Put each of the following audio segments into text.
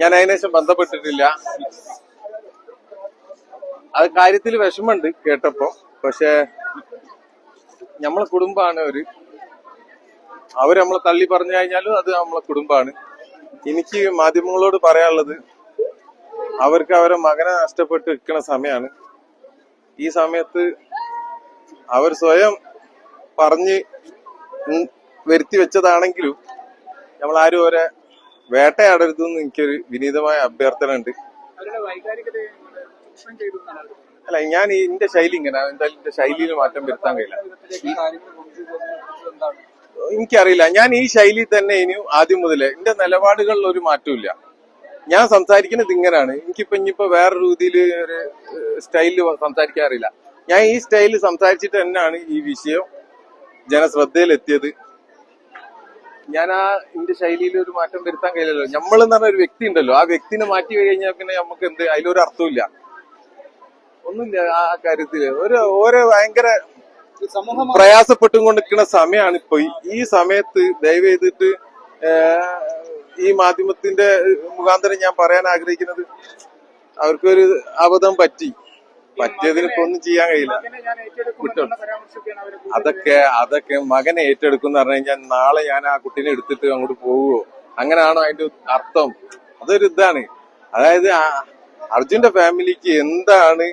ഞാൻ അതിനുശേഷം ബന്ധപ്പെട്ടിട്ടില്ല. അത് കാര്യത്തിൽ വിഷമമുണ്ട് കേട്ടപ്പോ. പക്ഷെ നമ്മളെ കുടുംബാണ് അവര് നമ്മളെ തള്ളി പറഞ്ഞു കഴിഞ്ഞാലും അത് നമ്മളെ കുടുംബാണ്. എനിക്ക് മാധ്യമങ്ങളോട് പറയാനുള്ളത്, അവർക്ക് അവരെ മകനെ നഷ്ടപ്പെട്ട് നിൽക്കുന്ന സമയമാണ്. ഈ സമയത്ത് അവർ സ്വയം പറഞ്ഞ് വരുത്തി വെച്ചതാണെങ്കിലും നമ്മളാരും അവരെ വേട്ടയാടരുതെന്ന് എനിക്കൊരു വിനീതമായ അഭ്യർത്ഥന ഉണ്ട്. അല്ല, ഞാൻ എന്റെ ശൈലി ഇങ്ങനെ, എന്തായാലും എന്റെ ശൈലിയിൽ മാറ്റം വരുത്താൻ കഴിയില്ല. എനിക്കറിയില്ല, ഞാൻ ഈ ശൈലി തന്നെ ഇനിയും ആദ്യം മുതലേ എന്റെ നിലപാടുകളിൽ ഒരു മാറ്റമില്ല. ഞാൻ സംസാരിക്കുന്നത് ഇങ്ങനെയാണ്. ഇനിയിപ്പോ വേറെ രീതിയിൽ ഒരു സ്റ്റൈലിൽ സംസാരിക്കാൻ അറിയില്ല. ഞാൻ ഈ സ്റ്റൈലിൽ സംസാരിച്ചിട്ട് തന്നെയാണ് ഈ വിഷയം ജനശ്രദ്ധയിലെത്തിയത്. ഞാൻ എന്റെ ശൈലിയിൽ ഒരു മാറ്റം വരുത്താൻ കഴിയില്ലല്ലോ. നമ്മളെന്ന് പറഞ്ഞ ഒരു വ്യക്തി ഉണ്ടല്ലോ, ആ വ്യക്തിനെ മാറ്റി കഴിഞ്ഞാൽ പിന്നെ നമുക്ക് എന്ത് അതിലൊരു അർത്ഥമില്ല, ഒന്നുമില്ല. ആ കാര്യത്തില് ഓരോ ഭയങ്കര പ്രയാസപ്പെട്ടും കൊണ്ടിരിക്കുന്ന സമയമാണ് ഇപ്പൊ. ഈ സമയത്ത് ദയവ് ചെയ്തിട്ട് ഈ മാധ്യമത്തിന്റെ മുഖാന്തരം ഞാൻ പറയാൻ ആഗ്രഹിക്കുന്നത്, അവർക്കൊരു അബദ്ധം പറ്റിയതിന് ഇപ്പൊ ഒന്നും ചെയ്യാൻ കഴിയില്ല. അതൊക്കെ മകനെ ഏറ്റെടുക്കും എന്ന് പറഞ്ഞു കഴിഞ്ഞാൽ നാളെ ഞാൻ ആ കുട്ടീനെ എടുത്തിട്ട് അങ്ങോട്ട് പോവുമോ? അങ്ങനെയാണോ അതിന്റെ അർത്ഥം? അതൊരു ഇതാണ്. അതായത് അർജുന്റെ ഫാമിലിക്ക് എന്താണ്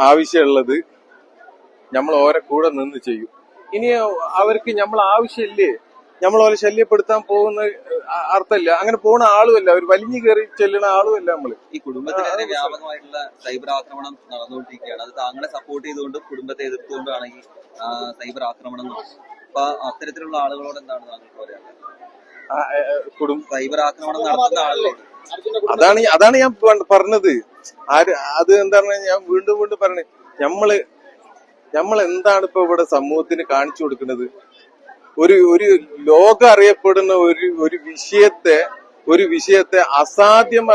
ആവശ്യമുള്ളത് നമ്മൾ ഓരോ കൂടെ നിന്ന് ചെയ്യും. ഇനി അവർക്ക് നമ്മൾ ആവശ്യമില്ലേ, നമ്മൾ ഓരോ ശല്യപ്പെടുത്താൻ പോകുന്ന അർത്ഥമില്ല. അങ്ങനെ പോകുന്ന ആളുമല്ല, അവർ വലിഞ്ഞു കയറി ചെല്ലുന്ന ആളുമല്ല. നമ്മള് ഈ കുടുംബത്തിനെതിരെ വ്യാപകമായിട്ടുള്ള സൈബർ ആക്രമണം നടന്നുകൊണ്ടിരിക്കുകയാണ്. അത് താങ്കളെ സപ്പോർട്ട് ചെയ്തുകൊണ്ടും കുടുംബത്തെ എതിർത്തുകൊണ്ടാണ് ഈ സൈബർ ആക്രമണം നടന്നത്. അപ്പൊ അത്തരത്തിലുള്ള ആളുകളോട് എന്താണ് താങ്കൾക്ക് പറയാനുള്ളത്? സൈബർ ആക്രമണം നടത്തുന്ന ആളുകളോട് അതാണ് ഞാൻ പറഞ്ഞത്. അത് എന്താണ് ഞാൻ വീണ്ടും പറഞ്ഞത്, നമ്മൾ എന്താണ് ഇപ്പൊ ഇവിടെ സമൂഹത്തിന് കാണിച്ചു കൊടുക്കുന്നത്? ഒരു ലോകം അറിയപ്പെടുന്ന ഒരു വിഷയത്തെ അസാധ്യം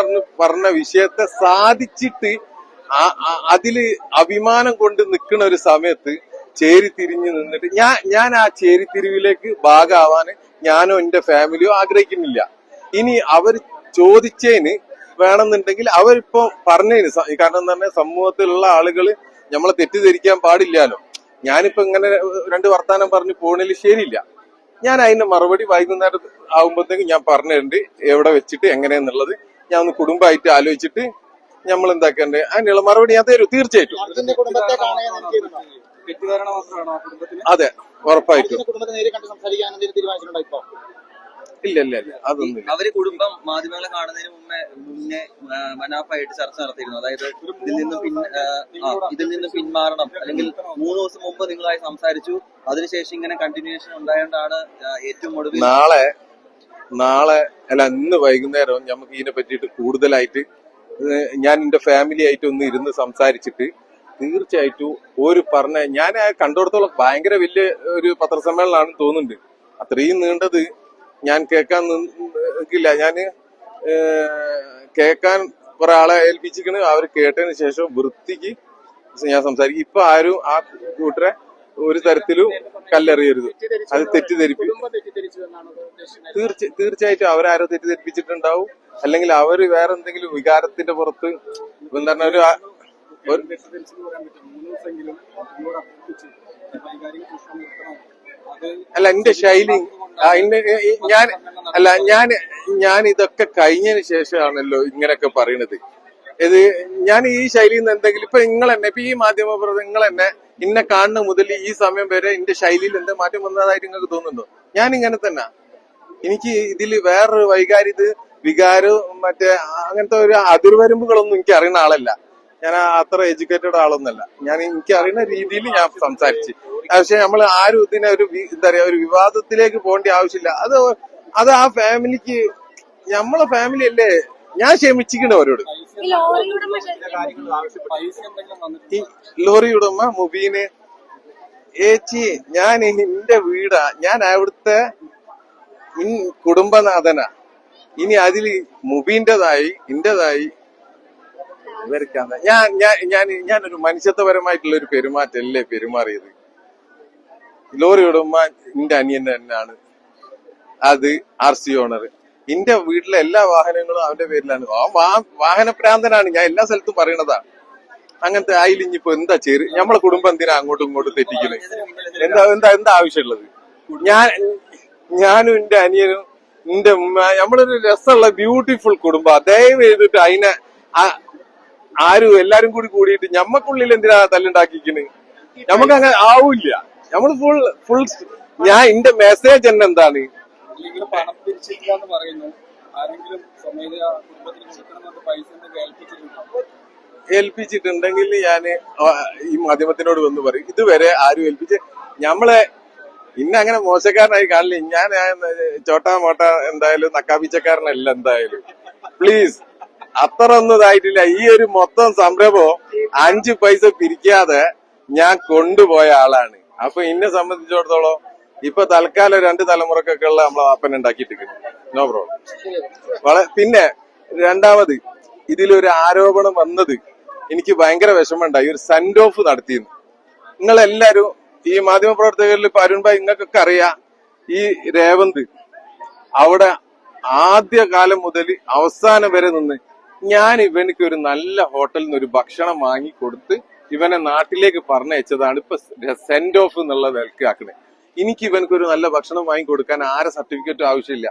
പറഞ്ഞ വിഷയത്തെ സാധിച്ചിട്ട് അതില് അഭിമാനം കൊണ്ട് നിൽക്കുന്ന ഒരു സമയത്ത് ചേരിതിരിഞ്ഞു നിന്നിട്ട് ഞാൻ ആ ചേരിതിരിവിലേക്ക് ഭാഗമാവാൻ ഞാനോ എന്റെ ഫാമിലിയോ ആഗ്രഹിക്കുന്നില്ല. ഇനി അവർ ചോദിച്ചതിന് വേണമെന്നുണ്ടെങ്കിൽ അവരിപ്പോ പറഞ്ഞതിന്, കാരണം എന്താ പറഞ്ഞാൽ സമൂഹത്തിലുള്ള ആളുകൾ നമ്മളെ തെറ്റിദ്ധരിക്കാൻ പാടില്ലല്ലോ. ഞാനിപ്പോ ഇങ്ങനെ രണ്ട് വർത്താനം പറഞ്ഞ് പോണിൽ ശരിയില്ല. ഞാൻ അതിന്റെ മറുപടി വൈകുന്നേരം ആകുമ്പോഴത്തേക്ക് ഞാൻ പറഞ്ഞിട്ടുണ്ട്, എവിടെ വെച്ചിട്ട് എങ്ങനെയാന്നുള്ളത് ഞാൻ ഒന്ന് കുടുംബമായിട്ട് ആലോചിച്ചിട്ട് നമ്മൾ എന്താക്കണ്ടേ അതിനുള്ള മറുപടി ഞാൻ തരൂ. തീർച്ചയായിട്ടും അതെ, ഉറപ്പായിട്ടും. ഇല്ല അതൊന്നും. അവര് കുടുംബം മാധ്യമങ്ങളെ കാണുന്നതിന് മുന്നേ മനാഫായിട്ട് ചർച്ച നടത്തിയിരുന്നു. അതായത് ഇതിൽ നിന്ന് പിന്മാറണം, അല്ലെങ്കിൽ 3 ദിവസം മുമ്പ് നിങ്ങളായി സംസാരിച്ചു, അതിനുശേഷം ഇങ്ങനെ കണ്ടിന്യൂഷൻ ഉണ്ടായതുകൊണ്ടാണ് ഏറ്റവും ഒടുവിൽ നാളെ അല്ല ഇന്ന് വൈകുന്നേരം നമുക്ക് ഇതിനെ പറ്റിയിട്ട് കൂടുതലായിട്ട് ഞാൻ എന്റെ ഫാമിലി ആയിട്ട് ഒന്ന് ഇരുന്ന് സംസാരിച്ചിട്ട് തീർച്ചയായിട്ടും ഞാൻ കണ്ടിടത്തോളം ഭയങ്കര വലിയ ഒരു പത്രസമ്മേളനമാണെന്ന് തോന്നുന്നുണ്ട്. അത്രയും നീണ്ടത് ഞാൻ കേൾക്കാൻ നിൽക്കില്ല. കേൾക്കാൻ കുറെ ആളെ ഏൽപ്പിച്ചിരിക്കണ്. അവർ കേട്ടതിന് ശേഷം വൃത്തിക്ക് ഞാൻ സംസാരിക്കും. ഇപ്പൊ ആരും ആ കൂട്ടരെ ഒരു തരത്തിലും കല്ലെറിയരുത്. അത് തീർച്ചയായിട്ടും അവരാരോ തെറ്റിദ്ധരിപ്പിച്ചിട്ടുണ്ടാവും, അല്ലെങ്കിൽ അവര് വേറെ എന്തെങ്കിലും വികാരത്തിന്റെ പുറത്ത് എന്താണ് അല്ല എന്റെ ശൈലി ഞാൻ ഇതൊക്കെ കഴിഞ്ഞതിന് ശേഷമാണല്ലോ ഇങ്ങനെയൊക്കെ പറയണത്. ഞാൻ ഈ ശൈലിയിൽ നിന്ന് എന്തെങ്കിലും ഇപ്പൊ ഇപ്പൊ ഈ മാധ്യമപ്രവർത്തകർ നിങ്ങൾ തന്നെ ഇന്നെ കാണുന്ന മുതൽ ഈ സമയം വരെ എന്റെ ശൈലിയിൽ എന്താ മാറ്റം വന്നതായിട്ട് നിങ്ങൾക്ക് തോന്നുന്നുണ്ടോ? ഞാൻ ഇങ്ങനെ തന്നെ. എനിക്ക് ഇതിൽ വേറൊരു വികാരവും മറ്റേ അങ്ങനത്തെ ഒരു അതിർവരമ്പുകളൊന്നും എനിക്ക് അറിയുന്ന ആളല്ല. ഞാൻ അത്ര എഡ്യൂക്കേറ്റഡ് ആളൊന്നല്ല. എനിക്ക് അറിയുന്ന രീതിയിൽ ഞാൻ സംസാരിച്ച്. പക്ഷെ നമ്മൾ ആരും ഇതിനെ എന്താ പറയാ ഒരു വിവാദത്തിലേക്ക് പോകേണ്ട ആവശ്യമില്ല. അത് ആ ഫാമിലിക്ക്, നമ്മളെ ഫാമിലി അല്ലേ. ഞാൻ ക്ഷമിച്ചിരിക്കണ അവരോട്. ഈ ലോറി ഉടമ മുബീന് ഏച്ചി, ഞാൻ എന്റെ വീടാ, ഞാൻ അവിടുത്തെ കുടുംബനാഥനാ. ഇനി അതിൽ മുബീന്റേതായി ഇന്റേതായി ഇവർക്കാണ്. ഞാനൊരു മനുഷ്യത്വപരമായിട്ടുള്ള ഒരു പെരുമാറ്റല്ലേ പെരുമാറിയത്. ലോറി ഉടമ എന്റെ അനിയൻ തന്നെയാണ്. അത് RC ഓണർ. എന്റെ വീട്ടിലെ എല്ലാ വാഹനങ്ങളും അവന്റെ പേരിലാണ്. ആ വാഹനപ്രാന്തനാണ്, ഞാൻ എല്ലാ സ്ഥലത്തും പറയണതാണ്. അങ്ങനത്തെ ആയിലിഞ്ഞിപ്പോ എന്താ നമ്മളെ കുടുംബം എന്തിനാ അങ്ങോട്ടും ഇങ്ങോട്ടും തെറ്റിക്കുന്നത്? എന്താ എന്താ എന്താ ആവശ്യമുള്ളത്? ഞാനും എന്റെ അനിയനും എന്റെ ഉമ്മ, നമ്മളൊരു രസമുള്ള ബ്യൂട്ടിഫുൾ കുടുംബം. ദയവ് ചെയ്തിട്ട് അതിനെ ആരും എല്ലാരും കൂടിയിട്ട് ഞമ്മക്കുള്ളിൽ എന്തിനാ തല്ലുണ്ടാക്കിക്കണ്? നമുക്ക് അങ്ങനെ ആവൂല. നമ്മൾ ഫുൾ ഞാൻ എന്റെ മെസ്സേജ് തന്നെ എന്താണ്, നിങ്ങൾ പണം പിരിച്ചിട്ടില്ല എന്ന് പറയുന്നു. ആരെങ്കിലും സ്വമേധയാ കുടുംബത്തിന് കൊടുക്കണമെന്ന് പൈസ എന്തൊക്കെ ഏൽപ്പിച്ചിട്ടുണ്ടോ? ഏൽപ്പിച്ചിട്ടുണ്ടെങ്കിൽ ഞാന് ഈ മാധ്യമത്തിനോട് വന്ന് പറയും. ഇതുവരെ ആരും ഞമ്മളെ ഇന്ന അങ്ങനെ മോശക്കാരനായി കാണില്ല. ഞാൻ ചോട്ടാ മോട്ട എന്തായാലും നക്കാപ്പിച്ചക്കാരനല്ല. എന്തായാലും പ്ലീസ്, അത്ര ഒന്നും ഇതായിട്ടില്ല. ഈ ഒരു മൊത്തം സംരംഭം 5 പൈസ പിരിക്കാതെ ഞാൻ കൊണ്ടുപോയ ആളാണ്. അപ്പൊ എന്നെ സംബന്ധിച്ചിടത്തോളം ഇപ്പൊ തൽക്കാലം 2 തലമുറക്കൊക്കെ ഉള്ള നമ്മളെ വാപ്പന ഉണ്ടാക്കിയിട്ട് നോ പ്രോബ്ലം. പിന്നെ രണ്ടാമത് ഇതിലൊരു ആരോപണം വന്നത് എനിക്ക് ഭയങ്കര വിഷമമുണ്ടായി. ഒരു സെൻഡ് ഓഫ് നടത്തിയിരുന്നു. നിങ്ങളെല്ലാരും ഈ മാധ്യമപ്രവർത്തകരിൽ ഇപ്പൊ അരുൺ ഭായ് നിങ്ങൾക്കൊക്കെ അറിയാം, ഈ രേവന്ത് അവിടെ ആദ്യ കാലം മുതൽ അവസാനം വരെ നിന്ന് ഞാൻ ഇവനക്ക് ഒരു നല്ല ഹോട്ടലിൽ നിന്ന് ഒരു ഭക്ഷണം വാങ്ങി കൊടുത്ത് ഇവനെ നാട്ടിലേക്ക് പറഞ്ഞയച്ചതാണ്. ഇപ്പൊ സെൻഡ് ഓഫ് എന്നുള്ള നിലക്ക് ആക്കണേ. എനിക്ക് ഇവനക്ക് ഒരു നല്ല ഭക്ഷണം വാങ്ങി കൊടുക്കാൻ ആരെ സർട്ടിഫിക്കറ്റും ആവശ്യമില്ല.